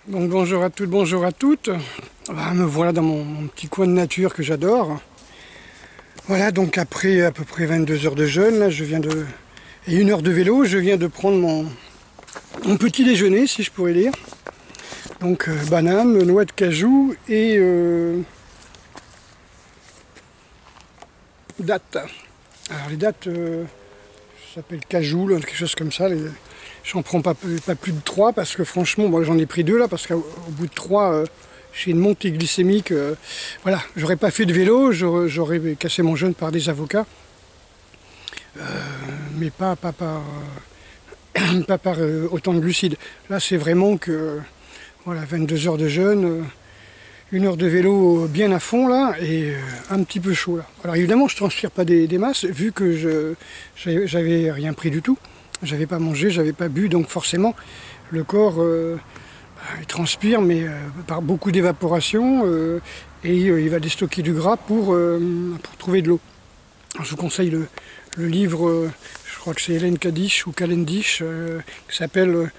Donc bonjour à toutes, bonjour à toutes. Me voilà dans mon petit coin de nature que j'adore. Voilà, donc après à peu près 22 heures de jeûne, là, et 1 heure de vélo, je viens de prendre mon petit déjeuner, si je pourrais dire. Donc banane, noix de cajou et dattes. Alors les dattes, ça s'appelle cajou, là, quelque chose comme ça. J'en prends pas plus de 3 parce que franchement, bon, j'en ai pris 2 là parce qu'au bout de 3, j'ai une montée glycémique. Voilà, j'aurais pas fait de vélo, j'aurais cassé mon jeûne par des avocats, mais pas par autant de glucides. Là, c'est vraiment que voilà, 22 heures de jeûne, 1 heure de vélo bien à fond là et un petit peu chaud là. Alors évidemment, je transpire pas des masses vu que j'avais rien pris du tout. J'avais pas mangé, j'avais pas bu, donc forcément le corps il transpire, mais par beaucoup d'évaporation et il va déstocker du gras pour trouver de l'eau. Je vous conseille le livre, je crois que c'est Hélène Kadish ou Calendish, qui s'appelle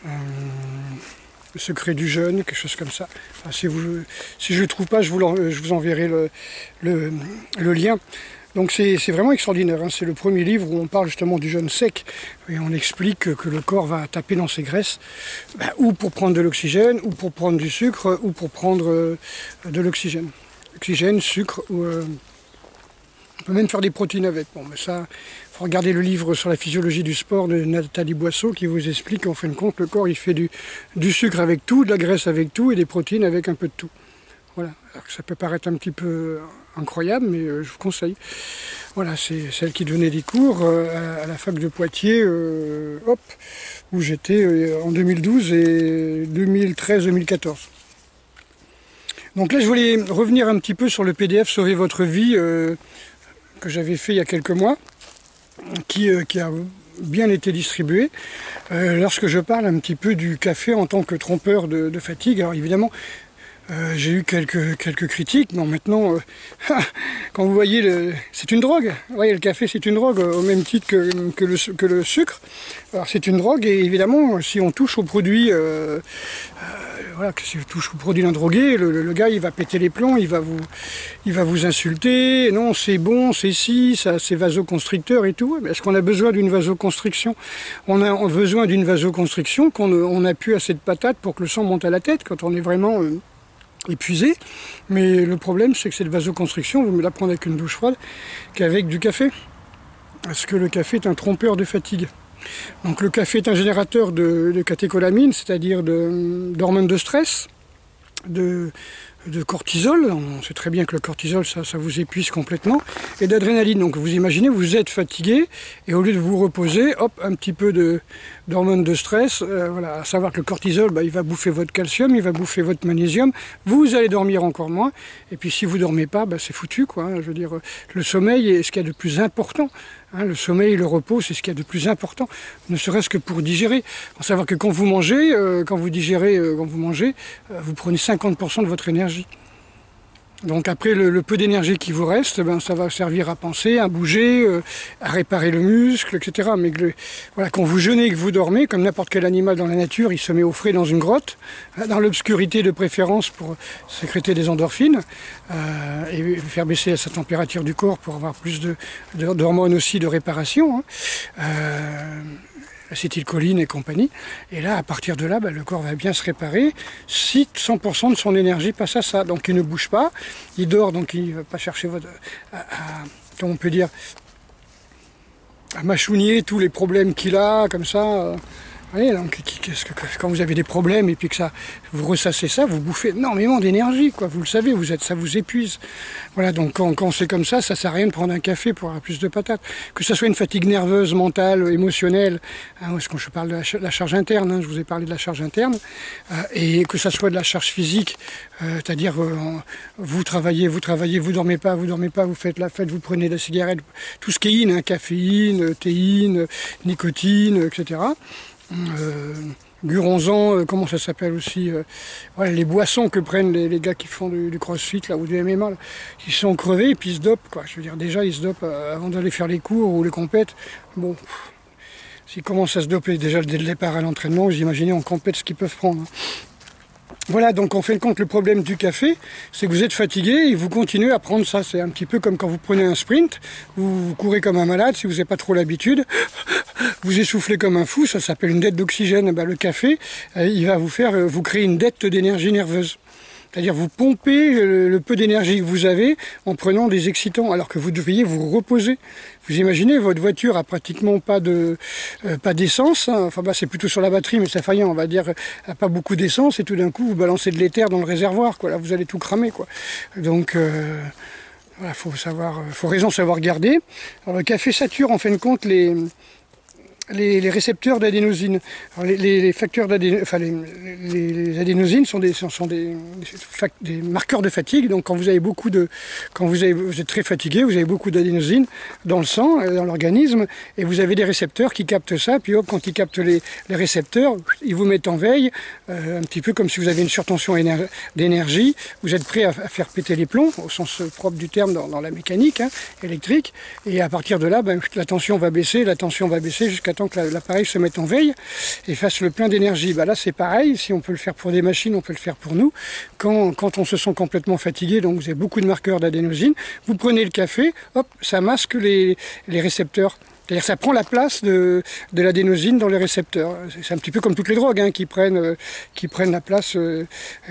Le secret du jeûne, quelque chose comme ça. Enfin, si je ne le trouve pas, je vous enverrai le lien. Donc c'est vraiment extraordinaire, hein. C'est le premier livre où on parle justement du jeûne sec et on explique que le corps va taper dans ses graisses, ou pour prendre de l'oxygène, ou pour prendre du sucre, ou pour prendre de l'oxygène. Oxygène, sucre, on peut même faire des protéines avec. Bon, mais ça, il faut regarder le livre sur la physiologie du sport de Nathalie Boisseau qui vous explique qu'en fin de compte, le corps il fait du sucre avec tout, de la graisse avec tout et des protéines avec un peu de tout. Voilà, alors ça peut paraître un petit peu incroyable, mais je vous conseille. Voilà, c'est celle qui donnait des cours à la fac de Poitiers, où j'étais en 2012 et 2013-2014. Donc là, je voulais revenir un petit peu sur le PDF Sauver votre vie que j'avais fait il y a quelques mois, qui a bien été distribué. Lorsque je parle un petit peu du café en tant que trompeur de fatigue, alors évidemment, j'ai eu quelques critiques. Bon, maintenant, quand vous voyez, c'est une drogue. Vous voyez, le café, c'est une drogue, au même titre que le sucre. Alors, c'est une drogue, et évidemment, si on touche aux produits, voilà, si on touche aux produits d'un drogué, le gars, il va péter les plombs, il va vous insulter. Non, c'est bon, c'est si, ça, c'est vasoconstricteur et tout. Est-ce qu'on a besoin d'une vasoconstriction? On a besoin d'une vasoconstriction qu'on a pu assez de patates pour que le sang monte à la tête quand on est vraiment épuisé, mais le problème c'est que cette vasoconstriction, vous me la prendre avec une douche froide qu'avec du café, parce que le café est un trompeur de fatigue. Donc le café est un générateur de catécholamine, c'est-à-dire d'hormones de stress, de cortisol. On sait très bien que le cortisol, ça vous épuise complètement, et d'adrénaline. Donc vous imaginez, vous êtes fatigué, et au lieu de vous reposer, hop, un petit peu d'hormones de stress, voilà, à savoir que le cortisol, il va bouffer votre calcium, il va bouffer votre magnésium, vous allez dormir encore moins, et puis si vous ne dormez pas, c'est foutu, quoi, hein. Je veux dire, le sommeil est ce qu'il y a de plus important, hein. Le sommeil, le repos, c'est ce qu'il y a de plus important, ne serait-ce que pour digérer. Il faut savoir que quand vous mangez, quand vous digérez, quand vous mangez, vous prenez 50% de votre énergie. Donc après, le peu d'énergie qui vous reste, ça va servir à penser, à bouger, à réparer le muscle, etc. Mais voilà, quand vous jeûnez et que vous dormez, comme n'importe quel animal dans la nature, il se met au frais dans une grotte, dans l'obscurité de préférence pour sécréter des endorphines, et faire baisser sa température du corps pour avoir plus d'hormones aussi de réparation, hein. Acétylcholine et compagnie. Et là, à partir de là, le corps va bien se réparer si 100% de son énergie passe à ça. Donc il ne bouge pas, il dort, donc il ne va pas chercher comment on peut dire, à mâchouiller tous les problèmes qu'il a, comme ça. Vous voyez, donc, quand vous avez des problèmes et puis que vous ressassez ça, vous bouffez énormément d'énergie, quoi. Vous le savez, ça vous épuise. Voilà, donc quand c'est comme ça sert à rien de prendre un café pour avoir plus de patates. Que ce soit une fatigue nerveuse, mentale, émotionnelle, hein, parce que je parle de la charge interne, hein, je vous ai parlé de la charge interne, et que ce soit de la charge physique, c'est-à-dire vous travaillez, vous dormez pas, vous faites la fête, vous prenez la cigarette, tout ce qui est in, hein, caféine, théine, nicotine, etc. Guronzan, comment ça s'appelle aussi, voilà, les boissons que prennent les gars qui font du crossfit là, ou du MMA, là, qui sont crevés et puis ils se dopent, quoi. Je veux dire, déjà ils se dopent avant d'aller faire les cours ou les compètes. Bon, s'ils commencent à se doper déjà dès le départ à l'entraînement, vous imaginez en compète ce qu'ils peuvent prendre, hein. Voilà, donc en fin de compte, le problème du café, c'est que vous êtes fatigué et vous continuez à prendre ça. C'est un petit peu comme quand vous prenez un sprint, vous courez comme un malade, si vous n'avez pas trop l'habitude, vous essoufflez comme un fou, ça s'appelle une dette d'oxygène. Ben, le café, il va vous créer une dette d'énergie nerveuse. C'est-à-dire vous pompez le peu d'énergie que vous avez en prenant des excitants, alors que vous devriez vous reposer. Vous imaginez, votre voiture a pratiquement pas d'essence, hein. Enfin c'est plutôt sur la batterie, mais ça fait rien, on va dire, a pas beaucoup d'essence, et tout d'un coup vous balancez de l'éther dans le réservoir, quoi. Là vous allez tout cramer, quoi. Donc voilà, faut raison savoir garder. Alors le café sature en fin de compte les récepteurs d'adénosine. Les facteurs les adénosines sont des marqueurs de fatigue. Donc quand vous êtes très fatigué, vous avez beaucoup d'adénosine dans le sang, dans l'organisme, et vous avez des récepteurs qui captent ça. Puis hop, quand ils captent les récepteurs, ils vous mettent en veille, un petit peu comme si vous avez une surtension d'énergie. Vous êtes prêt à faire péter les plombs, au sens propre du terme dans la mécanique, hein, électrique. Et à partir de là, la tension va baisser jusqu'à temps que l'appareil se mette en veille et fasse le plein d'énergie. Là c'est pareil, si on peut le faire pour des machines, on peut le faire pour nous. Quand on se sent complètement fatigué, donc vous avez beaucoup de marqueurs d'adénosine, vous prenez le café, hop, ça masque les récepteurs. C'est-à-dire que ça prend la place de l'adénosine dans les récepteurs. C'est un petit peu comme toutes les drogues, hein, qui prennent la place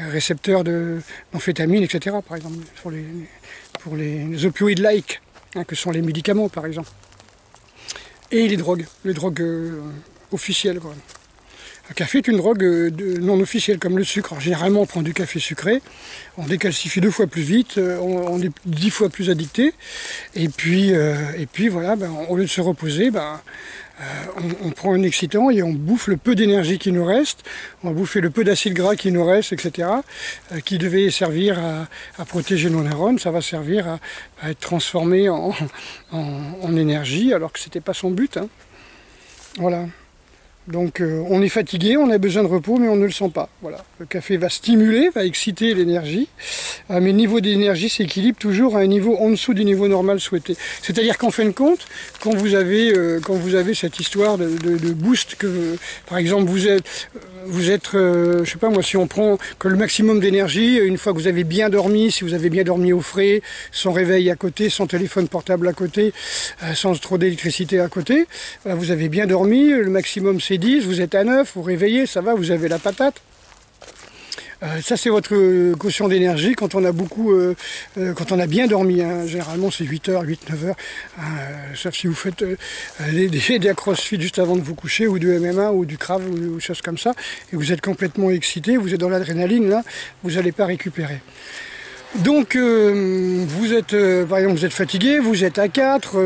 récepteurs d'amphétamines, etc. par exemple, pour les opioïdes-like, hein, que sont les médicaments par exemple. Et les drogues officielles, quoi. Le café est une drogue non officielle, comme le sucre. Alors, généralement, on prend du café sucré, on décalcifie 2 fois plus vite, on est 10 fois plus addicté. Et puis voilà, au lieu de se reposer, on prend un excitant et on bouffe le peu d'énergie qui nous reste, on va bouffer le peu d'acide gras qui nous reste, etc., qui devait servir à protéger nos neurones. Ça va servir à être transformé en énergie, alors que ce n'était pas son but, hein. Voilà. Donc on est fatigué, on a besoin de repos, mais on ne le sent pas. Voilà. Le café va stimuler, va exciter l'énergie, mais le niveau d'énergie s'équilibre toujours à un niveau en dessous du niveau normal souhaité. C'est-à-dire qu'en fin de compte, quand vous avez cette histoire de boost, par exemple vous êtes je sais pas moi, si on prend que le maximum d'énergie, une fois que vous avez bien dormi, si vous avez bien dormi au frais, sans réveil à côté, sans téléphone portable à côté, sans trop d'électricité à côté, vous avez bien dormi, le maximum c'est 10, vous êtes à 9, vous réveillez, ça va, vous avez la patate. Ça c'est votre quotient d'énergie quand on a quand on a bien dormi, hein. Généralement c'est 8 heures, 8-9 heures, sauf si vous faites des crossfit juste avant de vous coucher, ou du MMA, ou du Krav, ou des choses comme ça, et vous êtes complètement excité, vous êtes dans l'adrénaline, là, vous n'allez pas récupérer. Donc vous êtes, par exemple, vous êtes fatigué, vous êtes à 4,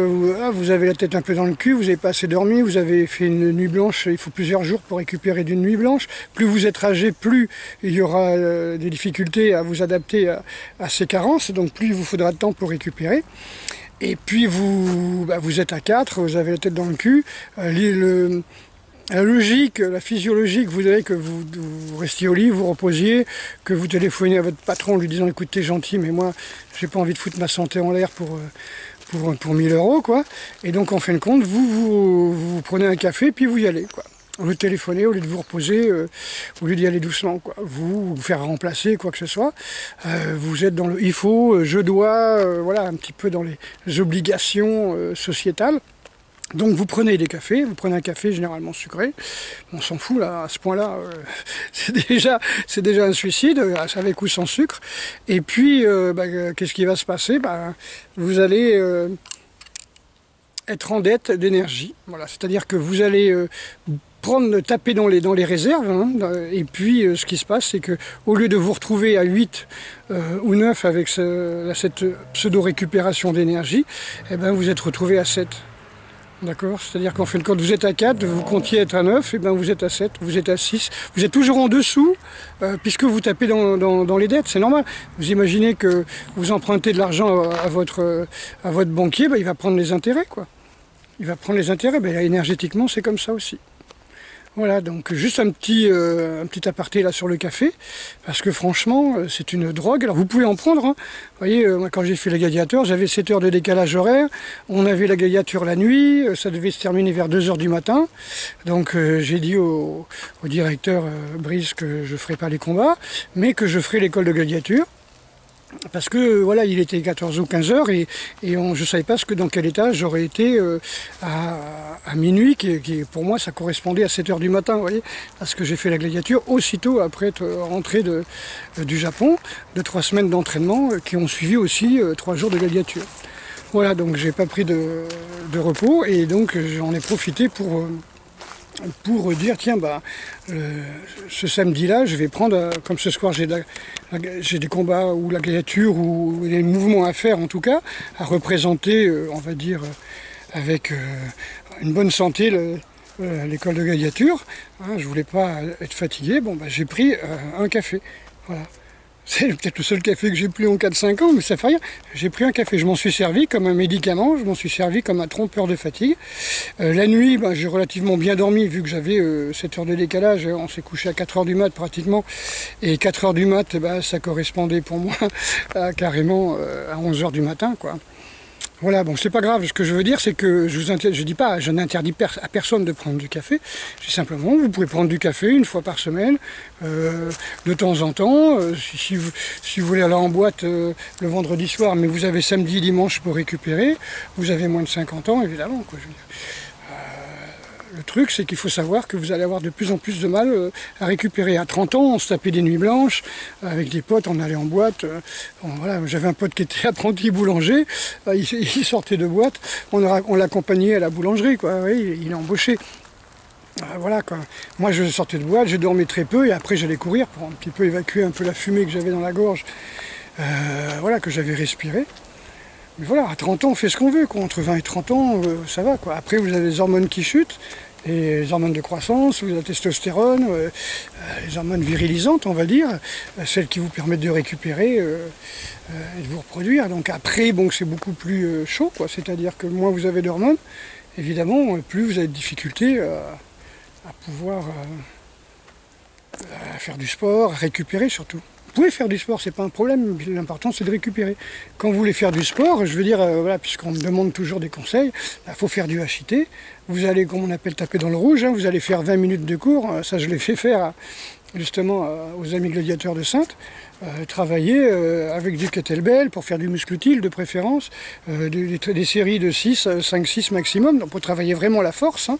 vous avez la tête un peu dans le cul, vous n'avez pas assez dormi, vous avez fait une nuit blanche, il faut plusieurs jours pour récupérer d'une nuit blanche. Plus vous êtes âgé, plus il y aura des difficultés à vous adapter à ces carences, donc plus il vous faudra de temps pour récupérer. Et puis vous êtes à 4, vous avez la tête dans le cul, la logique, la physiologie que vous avez, que vous restiez au lit, vous reposiez, que vous téléphoniez à votre patron en lui disant « écoute, t'es gentil, mais moi, j'ai pas envie de foutre ma santé en l'air pour 1000 €, quoi. » Et donc, en fin de compte, vous prenez un café, puis vous y allez, quoi. Au lieu de téléphoner, au lieu de vous reposer, au lieu d'y aller doucement, quoi. Vous faire remplacer, quoi que ce soit. Vous êtes dans le « il faut »,« je dois », voilà, un petit peu dans les obligations sociétales. Donc vous prenez des cafés, vous prenez un café généralement sucré, on s'en fout là, à ce point-là, c'est déjà un suicide, avec ou sans sucre. Et puis, qu'est-ce qui va se passer? Vous allez être en dette d'énergie, voilà. C'est-à-dire que vous allez taper dans les réserves, hein, et puis ce qui se passe, c'est que au lieu de vous retrouver à 8 ou 9 avec cette pseudo-récupération d'énergie, vous êtes retrouvé à 7. D'accord? C'est-à-dire qu'en fin de compte, vous êtes à 4, vous comptiez être à 9, et vous êtes à 7, vous êtes à 6. Vous êtes toujours en dessous, puisque vous tapez dans les dettes, c'est normal. Vous imaginez que vous empruntez de l'argent à votre banquier, il va prendre les intérêts, quoi. Il va prendre les intérêts, énergétiquement, c'est comme ça aussi. Voilà, donc juste un petit aparté là sur le café, parce que franchement, c'est une drogue. Alors vous pouvez en prendre, hein. Vous voyez, moi, quand j'ai fait la Gladiateur, j'avais 7 heures de décalage horaire, on avait la Gladiateur la nuit, ça devait se terminer vers 2 heures du matin. Donc j'ai dit au directeur Brice que je ne ferais pas les combats, mais que je ferais l'école de Gladiature. Parce que voilà, il était 14 ou 15 heures et je ne savais pas dans quel état j'aurais été à minuit, qui pour moi ça correspondait à 7 heures du matin, vous voyez, parce que j'ai fait la Gladiature aussitôt après être rentré du Japon, de 3 semaines d'entraînement qui ont suivi aussi 3 jours de Gladiature. Voilà, donc j'ai pas pris de repos et donc j'en ai profité pour dire tiens ce samedi là je vais prendre comme ce soir j'ai des combats ou la gladiature ou des mouvements à faire en tout cas à représenter on va dire avec une bonne santé l'école de gladiature, hein, je voulais pas être fatigué, j'ai pris un café, voilà. C'est peut-être le seul café que j'ai pris en 4-5 ans, mais ça fait rien. J'ai pris un café, je m'en suis servi comme un médicament, je m'en suis servi comme un trompeur de fatigue. La nuit, j'ai relativement bien dormi, vu que j'avais 7 heures de décalage, on s'est couché à 4 heures du mat pratiquement, et 4 heures du mat, ça correspondait pour moi carrément à 11 heures du matin, quoi. Voilà, bon, c'est pas grave. Ce que je veux dire, c'est que je n'interdis à personne de prendre du café. C'est simplement, vous pouvez prendre du café une fois par semaine, de temps en temps. Si vous voulez aller en boîte le vendredi soir, mais vous avez samedi, dimanche pour récupérer, vous avez moins de 50 ans, évidemment, quoi, je veux dire. Le truc, c'est qu'il faut savoir que vous allez avoir de plus en plus de mal à récupérer. À 30 ans, on se tapait des nuits blanches, avec des potes, on allait en boîte. Voilà, j'avais un pote qui était apprenti boulanger, il sortait de boîte, on l'accompagnait à la boulangerie, quoi. Oui, il est embauché. Voilà, quoi. Moi, je sortais de boîte, je dormais très peu, et après j'allais courir pour un petit peu évacuer un peu la fumée que j'avais dans la gorge, voilà, que j'avais respiré. Mais voilà, à 30 ans, on fait ce qu'on veut, quoi. Entre 20 et 30 ans, ça va, quoi. Après, vous avez les hormones qui chutent, et les hormones de croissance, vous avez la testostérone, les hormones virilisantes, on va dire, celles qui vous permettent de récupérer et de vous reproduire. Donc après, c'est beaucoup plus chaud, quoi. C'est-à-dire que moins vous avez d'hormones, évidemment, plus vous avez de difficultés à pouvoir à faire du sport, à récupérer surtout. Vous pouvez faire du sport, c'est pas un problème, l'important c'est de récupérer. Quand vous voulez faire du sport, je veux dire, voilà, puisqu'on me demande toujours des conseils, il faut faire du HIIT. Vous allez, comme on appelle, taper dans le rouge, hein, vous allez faire 20 minutes de cours, ça je l'ai fait faire justement aux amis gladiateurs de Saintes, travailler avec du kettlebell pour faire du muscle utile de préférence, des séries de 6, 5-6 maximum, donc pour travailler vraiment la force, hein,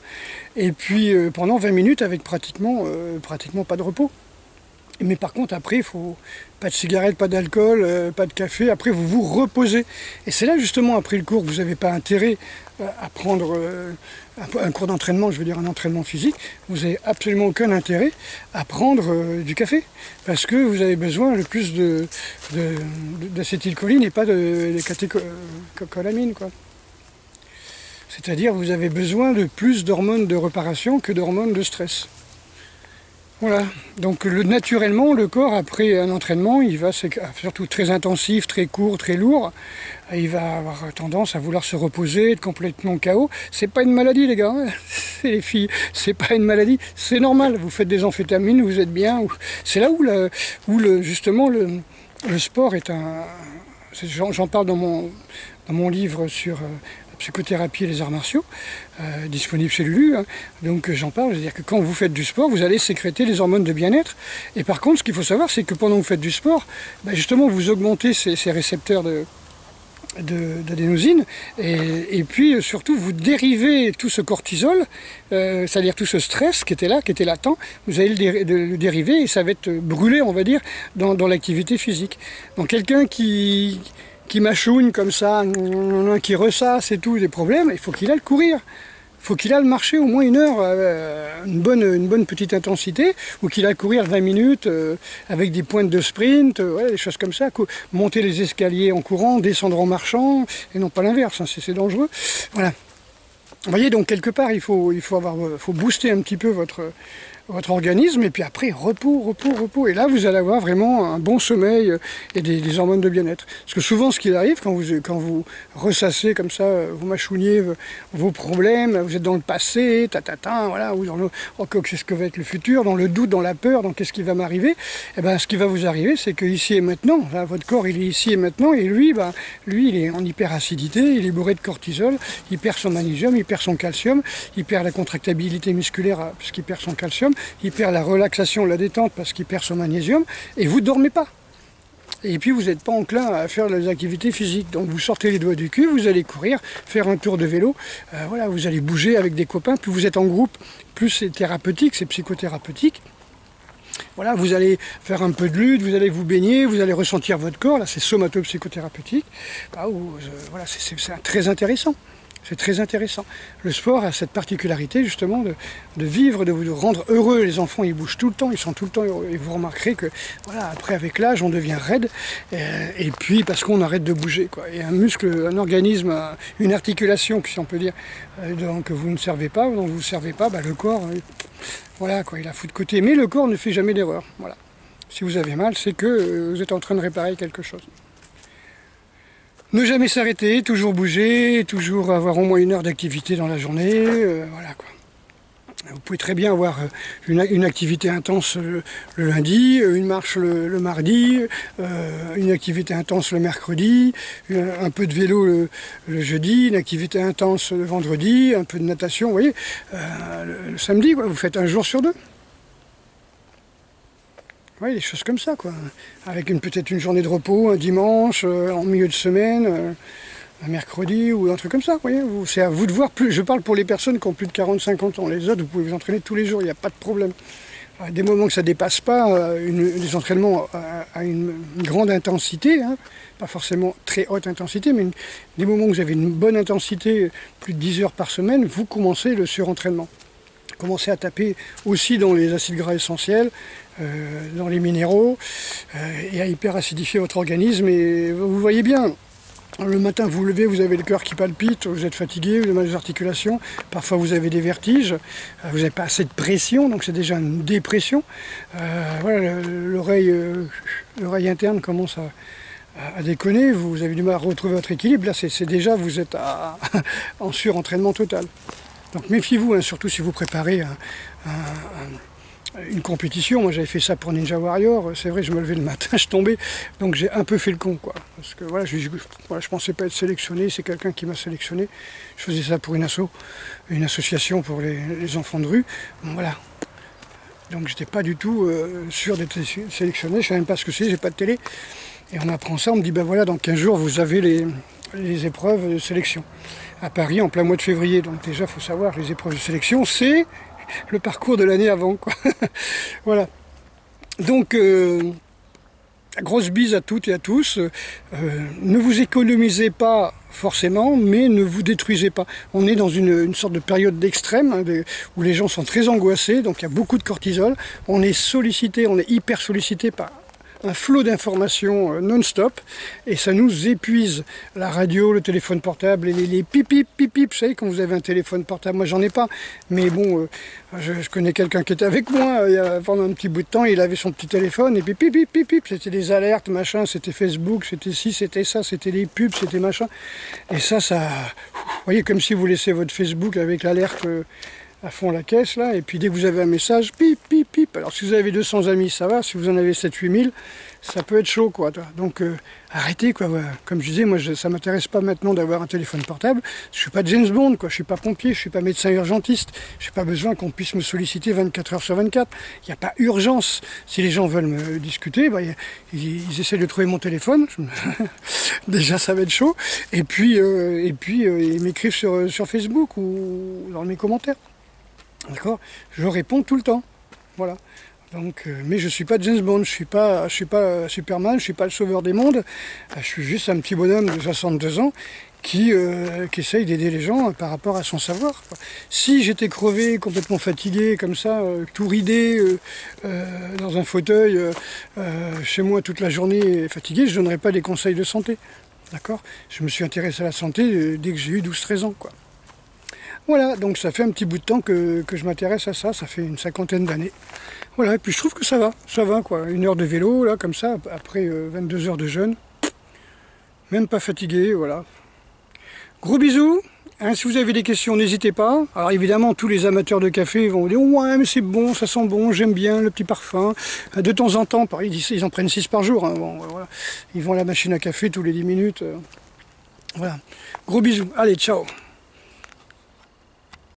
et puis pendant 20 minutes avec pratiquement pas de repos. Mais par contre, après, il faut pas de cigarette, pas d'alcool, pas de café. Après, vous vous reposez. Et c'est là, justement, après le cours, vous n'avez pas intérêt à prendre un cours d'entraînement, je veux dire un entraînement physique. Vous n'avez absolument aucun intérêt à prendre du café. Parce que vous avez besoin le plus d'acétylcholine et pas de catécholamine, quoi. C'est-à-dire, vous avez besoin de plus d'hormones de réparation que d'hormones de stress. Voilà, donc naturellement, le corps, après un entraînement, il va, surtout très intensif, très court, très lourd, il va avoir tendance à vouloir se reposer, être complètement KO. C'est pas une maladie, les gars, hein. Les filles, c'est pas une maladie, c'est normal. Vous faites des amphétamines, vous êtes bien. C'est là où justement le sport est un... J'en parle dans mon livre sur psychothérapie et les arts martiaux, disponible chez Lulu, hein. Donc j'en parle, c'est-à-dire que quand vous faites du sport, vous allez sécréter les hormones de bien-être. Et par contre, ce qu'il faut savoir, c'est que pendant que vous faites du sport, justement, vous augmentez ces récepteurs d'adénosine, et puis surtout vous dérivez tout ce cortisol, c'est-à-dire tout ce stress qui était là, qui était latent, vous allez le dériver et ça va être brûlé, on va dire, dans l'activité physique. Donc quelqu'un qui mâchougne comme ça, qui ressasse et tout, des problèmes, il faut qu'il aille courir. Il faut qu'il aille marcher au moins 1 heure, une bonne petite intensité, ou qu'il aille courir 20 minutes avec des pointes de sprint, ouais, des choses comme ça, monter les escaliers en courant, descendre en marchant, et non pas l'inverse, hein, c'est dangereux. Voilà. Vous voyez, donc quelque part, il faut booster un petit peu votre organisme, et puis après repos, repos, repos. Et là, vous allez avoir vraiment un bon sommeil et des hormones de bien-être. Parce que souvent, ce qu'il arrive, quand vous ressassez comme ça, vous mâchouillez vos problèmes, vous êtes dans le passé, voilà, ou dans le oh, qu'est-ce que va être le futur, dans le doute, dans la peur, dans qu'est-ce qui va m'arriver, et ben ce qui va vous arriver, c'est que ici et maintenant, là, votre corps il est ici et maintenant, et lui, lui il est en hyperacidité, il est bourré de cortisol, il perd son magnésium, il perd son calcium, il perd la contractabilité musculaire parce qu'il perd son calcium, il perd la relaxation, la détente parce qu'il perd son magnésium, et vous ne dormez pas. Et puis vous n'êtes pas enclin à faire des activités physiques. Donc vous sortez les doigts du cul, vous allez courir, faire un tour de vélo, voilà, vous allez bouger avec des copains, plus vous êtes en groupe, plus c'est thérapeutique, c'est psychothérapeutique. Voilà, vous allez faire un peu de lutte, vous allez vous baigner, vous allez ressentir votre corps, là c'est somato-psychothérapeutique. Voilà, c'est très intéressant. C'est très intéressant. Le sport a cette particularité justement de vivre, de vous rendre heureux. Les enfants, ils bougent tout le temps, ils sont tout le temps heureux. Et vous remarquerez que, voilà, après avec l'âge, on devient raide. Et puis parce qu'on arrête de bouger, quoi. Et un muscle, un organisme, une articulation, si on peut dire, que vous ne servez pas, dont vous ne servez pas, le corps, voilà, quoi, il a foutu de côté. Mais le corps ne fait jamais d'erreur. Voilà. Si vous avez mal, c'est que vous êtes en train de réparer quelque chose. Ne jamais s'arrêter, toujours bouger, toujours avoir au moins 1 heure d'activité dans la journée, voilà quoi. Vous pouvez très bien avoir une activité intense le lundi, une marche le mardi, une activité intense le mercredi, un peu de vélo le jeudi, une activité intense le vendredi, un peu de natation, vous voyez, le samedi, quoi, vous faites 1 jour sur 2. Oui, des choses comme ça, quoi. Avec peut-être une journée de repos, un dimanche, en milieu de semaine, un mercredi ou un truc comme ça, vous voyez. C'est à vous de voir. Je parle pour les personnes qui ont plus de 40-50 ans. Les autres, vous pouvez vous entraîner tous les jours, il n'y a pas de problème. À des moments que ça ne dépasse pas des entraînements à une grande intensité, hein, pas forcément très haute intensité, mais des moments où vous avez une bonne intensité, plus de 10 heures par semaine, vous commencez le surentraînement. Commencez à taper aussi dans les acides gras essentiels, dans les minéraux, et à hyperacidifier votre organisme. Et vous voyez bien, le matin vous vous levez, vous avez le cœur qui palpite, vous êtes fatigué, vous avez mal aux articulations, parfois vous avez des vertiges, vous n'avez pas assez de pression, donc c'est déjà une dépression. Voilà, l'oreille interne commence à déconner, vous avez du mal à retrouver votre équilibre. Là, c'est déjà, vous êtes en surentraînement total. Donc méfiez-vous, hein, surtout si vous préparez une compétition. Moi j'avais fait ça pour Ninja Warrior, c'est vrai, je me levais le matin, je tombais, donc j'ai un peu fait le con, quoi. Parce que voilà, je pensais pas être sélectionné, c'est quelqu'un qui m'a sélectionné. Je faisais ça pour une association pour les enfants de rue. Bon, voilà. Donc j'étais pas du tout sûr d'être sélectionné, je savais même pas ce que c'est, j'ai pas de télé. Et on apprend ça, on me dit, ben voilà, dans 15 jours vous avez les épreuves de sélection à Paris en plein mois de février. Donc déjà, il faut savoir, les épreuves de sélection, c'est le parcours de l'année avant, quoi. Voilà. Donc, grosse bise à toutes et à tous. Ne vous économisez pas forcément, mais ne vous détruisez pas. On est dans une sorte de période d'extrême, hein, où les gens sont très angoissés, donc il y a beaucoup de cortisol. On est sollicité, on est hyper sollicité par un flot d'informations non-stop, et ça nous épuise. La radio, le téléphone portable, les pip pip pip pip, vous savez, quand vous avez un téléphone portable, moi j'en ai pas, mais bon, je connais quelqu'un qui était avec moi pendant un petit bout de temps, il avait son petit téléphone, et puis pip pip pip pip, c'était des alertes, machin, c'était Facebook, c'était ci, c'était ça, c'était les pubs, c'était machin, et ça, vous voyez, comme si vous laissez votre Facebook avec l'alerte à fond la caisse, là, et puis dès que vous avez un message, pip, pip, pip. Alors si vous avez 200 amis, ça va, si vous en avez 7-8 000, ça peut être chaud, quoi. Donc arrêtez, quoi. Ouais. Comme je disais, moi, ça m'intéresse pas maintenant d'avoir un téléphone portable. Je suis pas James Bond, quoi. Je suis pas pompier, je suis pas médecin urgentiste. J'ai pas besoin qu'on puisse me solliciter 24 heures sur 24. Il n'y a pas urgence. Si les gens veulent me discuter, ils essaient de trouver mon téléphone. Déjà, ça va être chaud. Et puis ils m'écrivent sur Facebook ou dans mes commentaires. D'accord, je réponds tout le temps, voilà. Donc, mais je ne suis pas James Bond, je suis pas Superman, je ne suis pas le sauveur des mondes. Je suis juste un petit bonhomme de 62 ans qui essaye d'aider les gens par rapport à son savoir, quoi. Si j'étais crevé, complètement fatigué, comme ça, tout ridé, dans un fauteuil, chez moi toute la journée, fatigué, je ne donnerais pas des conseils de santé. D'accord. Je me suis intéressé à la santé dès que j'ai eu 12-13 ans, quoi. Voilà, donc ça fait un petit bout de temps que je m'intéresse à ça, ça fait une 50aine d'années. Voilà, et puis je trouve que ça va quoi. 1 heure de vélo, là, comme ça, après 22 heures de jeûne. Même pas fatigué, voilà. Gros bisous, hein, si vous avez des questions, n'hésitez pas. Alors évidemment, tous les amateurs de café vont dire « Ouais, mais c'est bon, ça sent bon, j'aime bien le petit parfum. » De temps en temps, ils en prennent 6 par jour. Hein, bon, voilà. Ils vont à la machine à café tous les 10 minutes. Voilà. Gros bisous, allez, ciao.